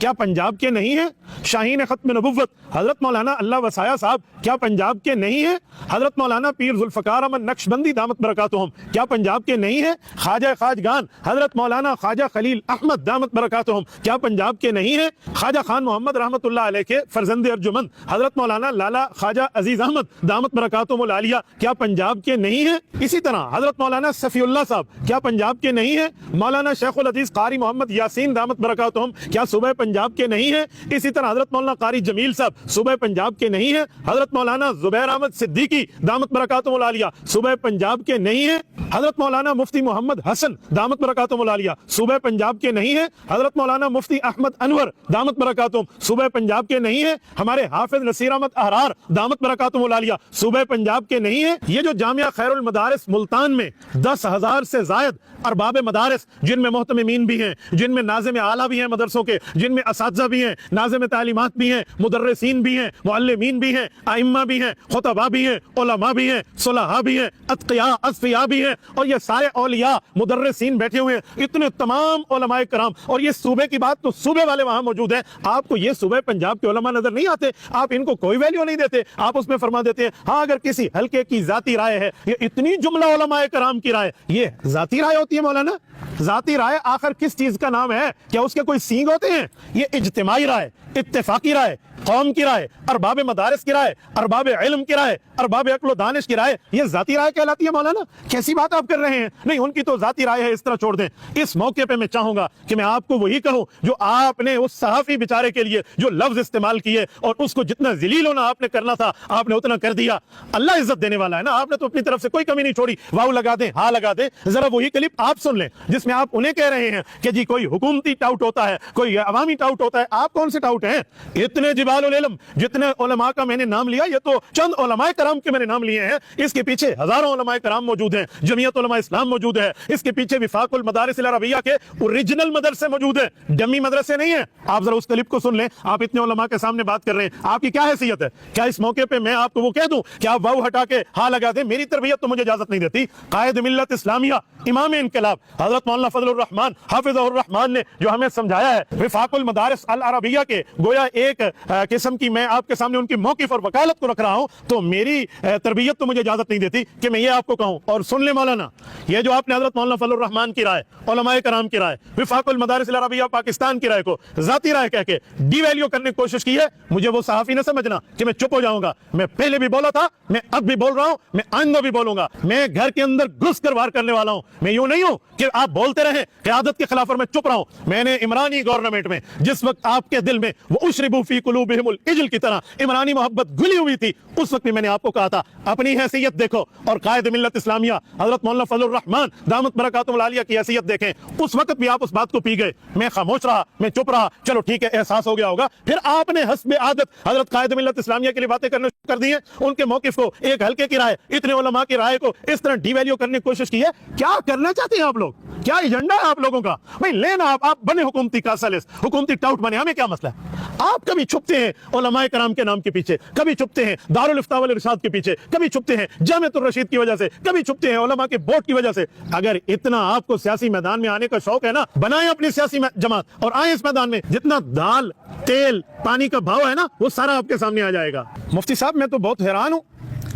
کیا پنجاب کے نہیں ہیں؟ شاہین ختم نبوت حضرت مولانا اللہ وسایہ صاحب کیا پنجاب کے نہیں ہیں؟ حضرت مولانا پیر ذوالفقار احمد نقشبندی دامت برکاتہم کیا پنجاب کے نہیں ہیں؟ خواجہ خواجگان حضرت مولانا خواجہ خلیل احمد دامت برکاتہم کیا پنجاب کے نہیں ہیں؟ خواجہ خان محمد رحمت اللہ علیہ کے فرزند ارجمند حضرت مولانا لالا خواجہ عزیز احمد دامت برکاتہم العالیہ کیا پنجاب کے نہیں ہیں؟ اسی طرح حضرت مولانا صفی اللہ صاحب کیا پنجاب کے نہیں ہیں؟ مولانا شیخ الحدیث قاری محمد یاسین دامت برکاتہم کیا صوبہ پنجاب کے نہیں ہیں؟ اسی طرح حضرت مولانا قاری جمیل صاحب صوبہ پنجاب کے نہیں ہیں؟ حضرت مولانا زبیر احمد صدیقی دامت برکاتہم العالیہ صوبہ پنجاب کے نہیں ہیں؟ حضرت مولانا مفتی محمد حسن دامت برکاتہم العالیہ صوبہ پنجاب کے نہیں ہیں؟ حضرت مولانا مفتی احمد انور دامت برکاتہم صوبہ پنجاب کے نہیں ہیں؟ ہمارے حافظ نصیر احمد احرار دامت برکاتہم العالیہ صوبہ پنجاب کے نہیں ہیں؟ یہ جو جامعہ خیر المدارس ملتان میں 10,000 سے زائد ارباب مدارس جن میں محتممین بھی ہیں، جن میں ناظم اعلیٰ بھی ہیں مدرسوں کے، جن میں اساتذہ بھی ہیں، ناظم تعلیمات بھی ہیں، مدرسین بھی ہیں، معلمین بھی ہیں، ائمہ بھی ہیں، خطباء بھی ہیں، علماء بھی ہیں، صلحاء بھی ہیں، اتقیاء اصفیاء بھی ہیں، اور یہ سارے اولیاء مدرسین بیٹھے ہوئے ہیں، اتنے تمام علماء کرام، اور یہ صوبے کی بات تو صوبے والے وہاں موجود ہیں۔ آپ کو یہ صوبے پنجاب کے علماء نظر نہیں آتے؟ آپ ان کو کوئی ویلیو نہیں دیتے؟ آپ اس میں فرما دیتے ہیں ہاں اگر کسی حلقے کی ذاتی رائے ہے، یہ اتنی جملہ علماء کرام کی رائے، یہ ذاتی رائے ہوتی ہے مولانا؟ ذاتی رائے آخر کس چیز کا نام ہے؟ کیا اس کے کوئی سینگ ہوتے ہیں؟ یہ اجتماعی رائے، اتفاقی رائے، قوم کی رائے، ارباب مدارس کی رائے، ارباب علم کی رائے، ارباب عقل و دانش کی رائے، یہ ذاتی رائے کہلاتی ہے مولانا؟ کیسی بات آپ کر رہے ہیں؟ نہیں، ان کی تو ذاتی رائے ہے، اس طرح چھوڑ دیں۔ اس موقع پہ میں چاہوں گا کہ میں آپ کو وہی کہوں جو آپ نے اس صحافی بیچارے کے لیے جو لفظ استعمال کیے اور اس کو جتنا ذلیل ہونا آپ نے کرنا تھا آپ نے اتنا کر دیا۔ اللہ عزت دینے والا ہے نا، آپ نے تو اپنی طرف سے کوئی کمی نہیں چھوڑی، واو لگا دیں، ہاں لگا دیں۔ ذرا وہی کلپ آپ سن لیں جس میں آپ انہیں کہہ رہے ہیں کہ جی کوئی حکومتی ٹاؤٹ ہوتا ہے، کوئی عوامی ٹاؤٹ ہوتا ہے۔ آپ کون سے ٹاؤٹ ہیں؟ اتنے جبال العلم جتنے علماء کا میں نے نام لیا، یہ تو چند علماء کرام کے میں نے نام لیے ہیں، اس کے پیچھے ہزاروں علماء کرام موجود ہیں، جمعیت علماء اسلام موجود ہے، اس کے پیچھے وفاق المدارس العربیہ کے اوریجنل مدرسے موجود ہیں، ڈمی مدرسے نہیں ہیں۔ آپ ذرا اس کلپ کو سن لیں، آپ اتنے علماء کے سامنے بات کر رہے ہیں، آپ کی کیا حیثیت ہے؟ کیا اس موقع پہ میں آپ کو وہ کہہ دوں کہ آپ واو ہٹا کے ہاں لگا دیں؟ میری تربیت تو مجھے اجازت نہیں دیتی۔ قائد ملت اسلامیہ، امام انقلاب حضرت مولانا فضل الرحمان حافظ الرحمان نے جو ہمیں سمجھایا ہے، وفاق المدارس العربیہ کے گویا ایک قسم کی میں آپ کے سامنے ان کی موقف اور وکالت کو رکھ رہا ہوں، تو میری تربیت تو مجھے اجازت نہیں دیتی کہ میں یہ آپ کو کہوں۔ اور سن لیں مولانا، یہ جو آپ نے حضرت مولانا فضل الرحمان کی رائے، علماء کرام کی رائے، وفاق المدارس العربیہ پاکستان کی رائے کو ذاتی رائے کہہ کے ڈی ویلیو کرنے کی کوشش کی ہے، مجھے وہ صحافی نہ سمجھنا کہ میں چپ ہو جاؤں گا۔ میں پہلے بھی بولا تھا، میں اب بھی بول رہا ہوں، میں آئندہ بھی بولوں گا۔ میں گھر کے اندر گھس کر وار کرنے والا ہوں، میں یوں نہیں ہوں کہ آپ بولتے رہیں قیادت کے خلاف اور میں چپ رہا ہوں۔ میں نے عمرانی گورنمنٹ میں جس وقت آپ کے دل میں وہ اشربوا فی قلوبہم العجل کی طرح عمرانی محبت گلی ہوئی تھی، اس وقت بھی میں نے آپ کو کہا تھا اپنی حیثیت دیکھو، اور قائد ملت اسلامیہ حضرت مولانا فضل الرحمان دامت برکاتہم العالیہ کی حیثیت دیکھیں۔ اس وقت بھی آپ اس بات کو پی گئے، میں خاموش رہا، میں چپ رہا، چلو ٹھیک ہے احساس ہو گیا ہوگا۔ پھر آپ نے حسب عادت حضرت قائد ملت اسلامیہ کے لیے باتیں کرنے شروع کر دی ہیں، ان کے موقف کو، ایک حلقے کی رائے، اتنے علماء کی رائے کو اس طرح ڈی ویلیو کرنے کی کوشش کی ہے۔ کیا کرنا چاہتے ہیں آپ لوگ؟ کیا ایجنڈا ہے آپ لوگوں کا؟ بھائی لینا، آپ بنے حکومتی کاسالس، حکومتی ٹاؤٹ بنے، ہمیں کیا مسئلہ ہے؟ آپ کبھی چھپتے ہیں علماء کرام کے نام کے پیچھے، کبھی چھپتے ہیں دارالفتاء والارشاد کے پیچھے، کبھی چھپتے ہیں جامعۃ الرشید کی وجہ سے، کبھی چھپتے ہیں علماء کے بورڈ کی وجہ سے۔ اگر اتنا آپ کو سیاسی میدان میں آنے کا شوق ہے نا، بنائیں اپنی سیاسی جماعت اور آئیں اس میدان میں۔ جتنا دال، تیل، پانی کا بھاؤ ہے نا، وہ سارا آپ کے سامنے آ جائے گا۔ مفتی صاحب میں تو بہت حیران ہوں،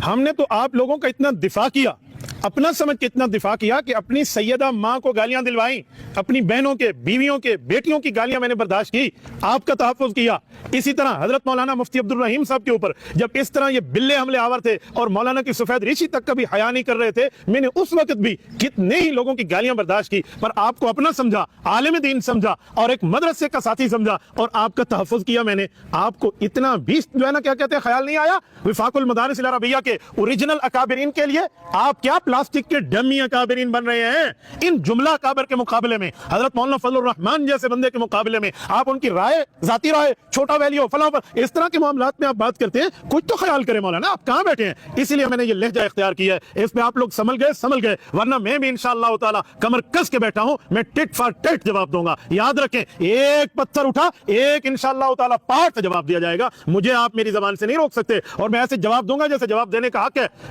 ہم نے تو آپ لوگوں کا اتنا دفاع کیا، اپنا سمجھ کے اتنا دفاع کیا کہ اپنی سیدہ ماں کو گالیاں دلوائیں، اپنی بہنوں کے، بیویوں کے، بیٹیوں کی گالیاں میں نے برداشت کی، آپ کا تحفظ کیا۔ اسی طرح حضرت مولانا مفتی عبد الرحیم صاحب کے اوپر جب اس طرح یہ بلے حملے آور تھے اور مولانا کی سفید ریشی تک کا بھی حیا نہیں کر رہے تھے، میں نے اس وقت بھی کتنے ہی لوگوں کی گالیاں برداشت کی، پر آپ کو اپنا سمجھا، عالم دین سمجھا اور ایک مدرسے کا ساتھی سمجھا اور آپ کا تحفظ کیا میں نے۔ آپ کو اتنا بھی جو ہے نا کیا کہتے ہیں خیال نہیں آیا وفاق المدارس العربیہ کے اوریجنل اکابرین کے لیے؟ آپ کیا پلاسٹک کے ڈمی اکابرین بن رہے ہیں؟ ان جملہ اکابر کے مقابلے میں، حضرت مولانا فضل الرحمان جیسے بندے کے مقابلے میں آپ ان کی رائے، ذاتی رائے، چھوٹا ویلیو، فلاں اس طرح کے معاملات میں آپ بات کرتے ہیں۔ کچھ تو خیال کریں مولانا، آپ کہاں بیٹھے ہیں؟ اسی لیے میں نے یہ لہجہ اختیار کیا ہے، اس میں آپ لوگ سمجھ گئے، ورنہ میں بھی انشاءاللہ تعالی کمر کس کے بیٹھا ہوں، میں ٹٹ فار ٹٹ جواب دوں گا۔ یاد رکھیں، ایک پتھر اٹھا، ایک انشاءاللہ تعالی پہاڑ سے جواب دیا جائے گا۔ مجھے آپ میری زبان سے نہیں روک سکتے، اور میں ایسے جواب دوں گا جیسے جواب دینے کا حق ہے۔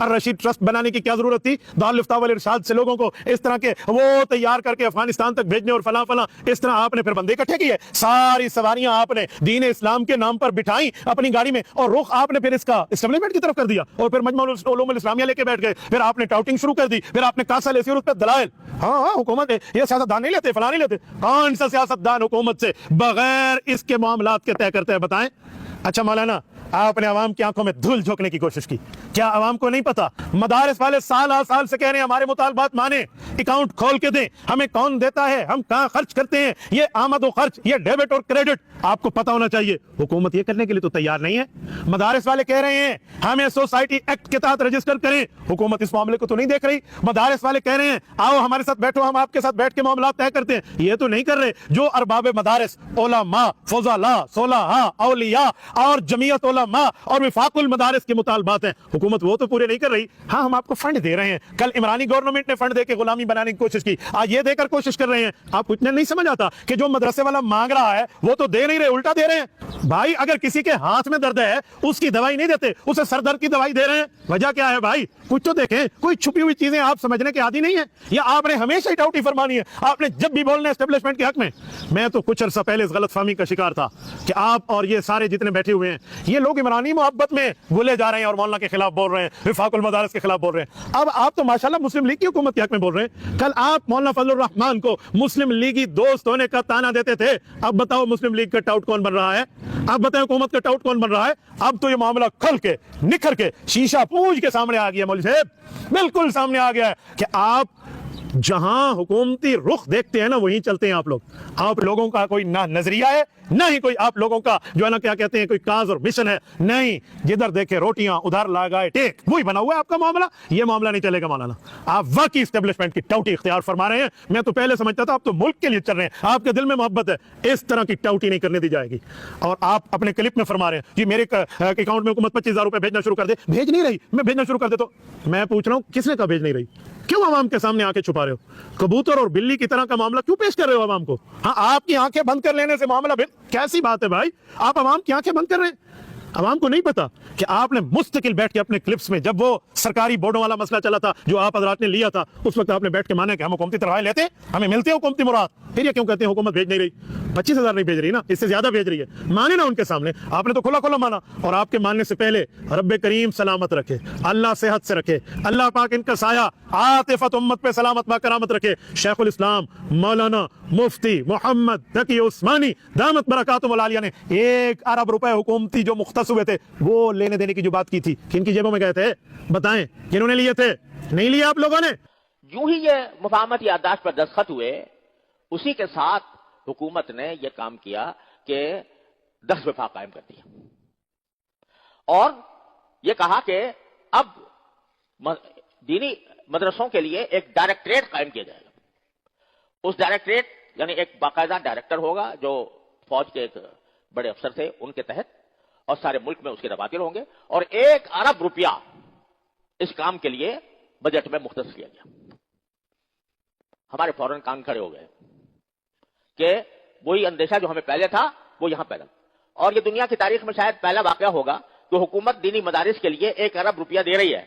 الرشید ٹرسٹ بنانے کی کیا ضرورت تھی؟ دارالفتاء والارشاد سے لوگوں کو اس طرح کے وہ تیار کر کے افغانستان تک بھیجنے اور فلاں فلاں اس طرح آپ نے پھر بندے اکٹھے کیے، ساری سواریاں آپ نے دین اسلام کے نام پر بٹھائیں اپنی گاڑی میں، اور رخ آپ نے پھر اس کا اسٹیبلشمنٹ کی طرف کر دیا، اور پھر مجمع العلوم الاسلامیہ لے کے بیٹھ گئے، پھر آپ نے ٹاؤٹنگ شروع کر دی، پھر آپ نے کاسا لیسی اور اس پہ دلائل. ہاں حکومت یہ سیاستدان نہیں لیتے، فلاں نہیں لیتے. کون سا سیاستدان حکومت سے بغیر اس کے معاملات کے طے کرتے ہیں بتائیں؟ اچھا مولانا، آپ نے عوام کی آنکھوں میں دھول جھونکنے کی کوشش کی. کیا عوام کو نہیں پتا؟ مدارس والے سال سال سے کہہ رہے ہیں ہمارے مطالبات مانیں، اکاؤنٹ کھول کے دیں، ہمیں کون دیتا ہے، ہم کہاں خرچ کرتے ہیں، یہ آمد و خرچ، یہ ڈیبٹ اور کریڈٹ آپ کو پتا ہونا چاہیے. حکومت یہ کرنے کے لیے تو تیار نہیں ہے. مدارس والے کہہ رہے ہیں ہمیں سوسائٹی ایکٹ کے تحت رجسٹر کریں، حکومت اس معاملے کو تو نہیں دیکھ رہی. مدارس والے کہہ رہے ہیں آؤ ہمارے ساتھ بیٹھو، ہم آپ کے ساتھ بیٹھ کے معاملات طے کرتے ہیں، یہ تو نہیں کر رہے. جو ارباب مدارس، علماء، فضلاء، صلحاء، اولیاء اور جمعیت علماء اور وفاق المدارس کے مطالبات ہیں، حکومت وہ تو پورے نہیں کر رہی. ہاں ہم آپ کو فنڈ دے رہے ہیں، کل عمرانی گورنمنٹ نے فنڈ دے کے غلامی بنانے کی کوشش کی، آج یہ دے کر کوشش کر رہے ہیں. آپ کو اتنا نہیں سمجھ آتا کہ جو مدرسے والا مانگ رہا ہے وہ تو دے نہیں رہے، الٹا دے رہے ہیں. بھائی اگر کسی کے ہاتھ میں درد ہے اس کی دوائی نہیں دیتے، اسے سر درد کی دوائی دے رہے ہیں. وجہ کیا ہے بھائی؟ کچھ تو دیکھیں، کوئی چھپی ہوئی چیزیں آپ سمجھنے کے عادی نہیں ہیں، یا آپ نے ہمیشہ ہی ڈاؤٹی فرمانی ہے. آپ نے جب بھی بولنا ہے اسٹیبلشمنٹ کے حق میں تو کچھ عرصہ پہلے اس غلط فہمی کا شکار تھا کہ آپ اور یہ سارے جتنے بیٹھے ہوئے ہیں یہ لوگ عمرانی محبت میں بولے جا رہے ہیں اور مولانا کے خلاف بول رہے ہیں، وفاق المدارس کے خلاف بول رہے ہیں. اب آپ تو ماشاءاللہ مسلم لیگ کی حکومت کے حق میں بول رہے ہیں. کل آپ مولانا فضل الرحمان کو مسلم لیگی دوست ہونے کا تانا دیتے تھے. اب بتاؤ مسلم لیگ کا ٹاؤٹ کون بن رہا ہے؟ اب بتائیں حکومت کا ٹاؤٹ کون بن رہا ہے؟ اب تو یہ معاملہ کھل کے نکھر کے شیشہ پوج کے سامنے آ گیا. مولوی صاحب بالکل سامنے آ گیا ہے کہ آپ جہاں حکومتی رخ دیکھتے ہیں نا وہیں چلتے ہیں آپ لوگ. آپ لوگوں کا کوئی نہ نظریہ ہے نہ ہی کوئی آپ لوگوں کا جو ہے نا کیا کہتے ہیں کوئی کاز اور مشن ہے. نہیں، جدھر دیکھے روٹیاں ادھر لگائے ٹیک، وہی بنا ہوا ہے آپ کا معاملہ. یہ معاملہ نہیں چلے گا مولانا. آپ واقعی اسٹیبلشمنٹ کی ٹاؤٹی اختیار فرما رہے ہیں. میں تو پہلے سمجھتا تھا آپ تو ملک کے لیے چل رہے ہیں، آپ کے دل میں محبت ہے. اس طرح کی ٹاؤٹی نہیں کرنے دی جائے گی. اور آپ اپنے کلپ میں فرما رہے ہیں جی میرے اکاؤنٹ میں حکومت 25,000 روپے بھیجنا شروع کر دے. بھیج نہیں رہی، میں بھیجنا شروع کر دے. تو میں پوچھ رہا ہوں کس نے کہا بھیج نہیں رہی؟ کیوں عوام کے سامنے آ کے چھپا رہے ہو؟ کبوتر اور بلی کی طرح کا معاملہ کیوں پیش کر رہے ہو عوام کو؟ ہاں آپ کی آنکھیں بند کر لینے سے معاملہ کیسی بات ہے بھائی؟ آپ عوام کی آنکھیں بند کر رہے ہیں. عوام کو نہیں پتا کہ آپ نے مستقل بیٹھ کے اپنے کلپس میں جب وہ سرکاری بورڈوں والا مسئلہ چلا تھا جو آپ حضرات نے لیا تھا اس وقت آپ نے بیٹھ کے مانا کہ ہم حکومتی تنخواہیں لیتے ہیں، ہمیں ملتے ہیں حکومتی مراد. پھر یہ کیوں کہتے ہیں حکومت بھیج نہیں رہی؟ 25,000 نہیں بھیج رہی نا، اس سے زیادہ بھیج رہی ہے. مانے نا ان کے سامنے. آپ نے تو کھلا کھلا مانا. اور آپ کے ماننے سے پہلے رب کریم سلامت رکھے، اللہ صحت سے رکھے، اللہ پاک ان کا سایہ عاطفت امت پہ سلامت با کرامت رکھے. شیخ الاسلام مولانا مفتی محمد تقی عثمانی دامت برکاتہم العالیہ نے 1 ارب روپے حکومتی جو مختص ہوئے تھے وہ لینے دینے کی جو بات کی تھی، کن کی جیبوں میں گئے تھے؟ بتائیں کنہوں نے لیے تھے؟ نہیں لیے آپ لوگوں نے. یوں ہی یہ مفاہمت یادداشت پر دستخط ہوئے، اسی کے ساتھ حکومت نے یہ کام کیا کہ 10 وفاق قائم کر دیا اور یہ کہا کہ اب دینی مدرسوں کے لیے ایک ڈائریکٹریٹ قائم کیا جائے گا. اس ڈائریکٹریٹ یعنی ایک باقاعدہ ڈائریکٹر ہوگا جو فوج کے ایک بڑے افسر تھے ان کے تحت، اور سارے ملک میں اس کے دفاتر ہوں گے. اور 1 ارب روپیہ اس کام کے لیے بجٹ میں مختص کیا گیا. ہمارے فوراً کان کھڑے ہو گئے کہ وہی اندیشہ جو ہمیں پہلے تھا وہ یہاں پیدا. اور یہ دنیا کی تاریخ میں شاید پہلا واقعہ ہوگا کہ حکومت دینی مدارس کے لیے 1 ارب روپیہ دے رہی ہے.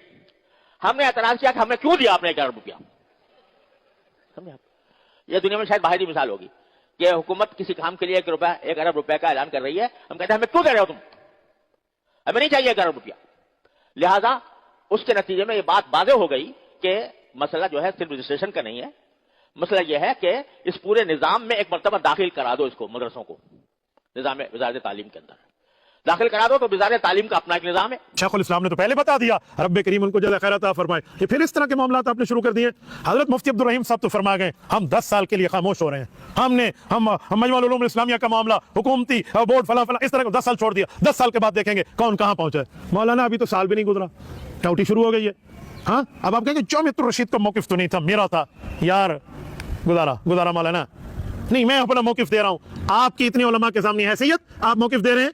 ہم نے اعتراض کیا کہ ہم نے کیوں دیا آپ نے 1 ارب روپیہ. یہ دنیا میں شاید باہری مثال ہوگی کہ حکومت کسی کام کے لیے 1 ارب روپے کا اعلان کر رہی ہے. ہم کہتے ہیں ہمیں کیوں دے رہے ہو تم؟ ہمیں نہیں چاہیے 1 ارب روپیہ. لہذا اس کے نتیجے میں یہ بات واضح ہو گئی کہ مسئلہ جو ہے صرف رجسٹریشن کا نہیں ہے. مسئلہ یہ ہے کہ اس پورے نظام میں ایک مرتبہ داخل کرا دو اس کو، مدرسوں کو نظام وزارت تعلیم کے اندر داخل کرا دو تو وزارت تعلیم کا اپنا ایک نظام ہے. شیخ الاسلام نے تو پہلے بتا دیا، رب کریم ان کو جزائے خیر عطا فرمائے. یہ پھر اس طرح کے معاملات آپ نے شروع کر دیے. حضرت مفتی عبد الرحیم صاحب تو فرما گئے ہم 10 سال کے لیے خاموش ہو رہے ہیں. ہم مجمع العلوم الاسلامیہ کا معاملہ حکومتی بورڈ فلاں فلاں اس طرح کو 10 سال چھوڑ دیا. 10 سال کے بعد دیکھیں گے کون کہاں پہنچا ہے. مولانا ابھی تو سال بھی نہیں گزرا، ٹاؤٹی شروع ہو گئی ہے. ہاں اب آپ کہیں گے جامعۃ الرشید کا موقف تو نہیں تھا، میرا تھا. یار گزارا مولانا نہیں، میں اپنا موقف دے رہا ہوں. آپ کی اتنی علماء کے سامنے حیثیت، آپ موقف دے رہے ہیں.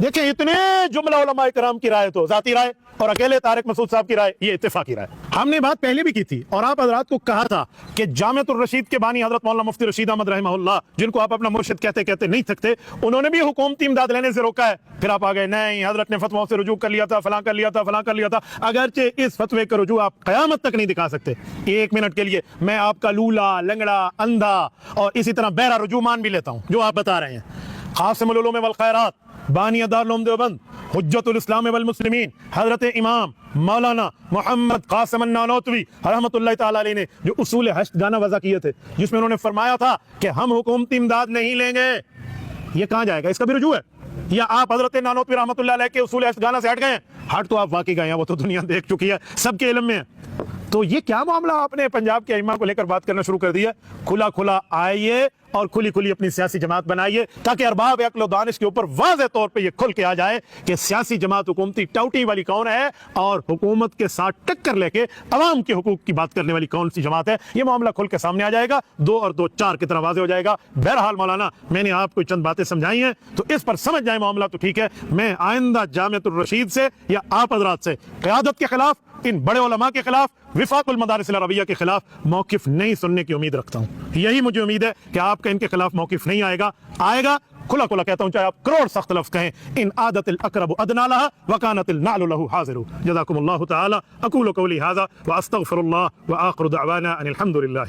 دیکھیں اتنے جملہ علماء کرام کی رائے تو ذاتی رائے اور اکیلے طارق مسعود صاحب کی رائے یہ اتفاقی رائے. ہم نے بات پہلے بھی کی تھی اور آپ حضرات کو کہا تھا کہ جامعۃ الرشید کے بانی حضرت مولانا مفتی رشید احمد رحمہ اللہ، جن کو آپ اپنا مرشد کہتے کہتے نہیں تھکتے، انہوں نے بھی حکومتی امداد لینے سے روکا ہے. پھر آپ آ گئے نہیں حضرت نے فتویٰ سے رجوع کر لیا تھا، فلاں کر لیا تھا، فلاں کر لیا تھا. اگرچہ اس فتوے کا رجوع آپ قیامت تک نہیں دکھا سکتے. ایک منٹ کے لیے میں آپ کا لولا، لنگڑا، اندھا اور اسی طرح بہرا رجوع مان بھی لیتا ہوں جو آپ بتا رہے ہیں. قاسم العلوم والخیرات، بانی دارالعلوم دیوبند، حجت الاسلام والمسلمین، حضرت امام مولانا محمد قاسم النانوتوی رحمۃ اللہ تعالی علیہ نے جو اصول 8 گانا وضع کیے تھے، جس میں انہوں نے فرمایا تھا کہ ہم حکومتی امداد نہیں لیں گے، یہ کہاں جائے گا؟ اس کا بھی رجوع ہے؟ یا آپ حضرت نانوتوی رحمۃ اللہ علیہ کے اصول 8 گانا سے ہٹ گئے ہیں؟ ہٹ تو آپ واقعی گئے ہیں، وہ تو دنیا دیکھ چکی ہے، سب کے علم میں ہے. تو یہ کیا معاملہ آپ نے پنجاب کے ائمہ کو لے کر بات کرنا شروع کر دیا؟ کھلا کھلا آئیے اور کھلی کھلی اپنی سیاسی جماعت بنائیے تاکہ ارباب عقل و دانش کے اوپر واضح طور پہ یہ کھل کے آ جائے کہ سیاسی جماعت حکومتی ٹوٹی والی کون ہے اور حکومت کے ساتھ ٹکر لے کے عوام کے حقوق کی بات کرنے والی کون سی جماعت ہے. یہ معاملہ کھل کے سامنے آ جائے گا، 2 اور 2 4 کی طرح واضح ہو جائے گا. بہرحال مولانا میں نے آپ کو چند باتیں سمجھائی ہیں تو اس پر سمجھ جائیں معاملہ تو ٹھیک ہے. میں آئندہ جامعۃ الرشید سے یا آپ حضرات سے قیادت کے خلاف، ان بڑے علماء کے خلاف، وفاق المدارس العربیہ کے خلاف موقف نہیں سننے کی امید رکھتا ہوں. یہی مجھے امید ہے کہ آپ کا ان کے خلاف موقف نہیں آئے گا. کھلا کھلا کہتا ہوں، چاہے آپ کروڑ سخت لفظ کہیں. ان عادت الاقرب ادنى لها وكانت النعل له حاضر. جزاكم الله تعالى. اقول قولي هذا واستغفر الله واخر دعوانا ان الحمد لله.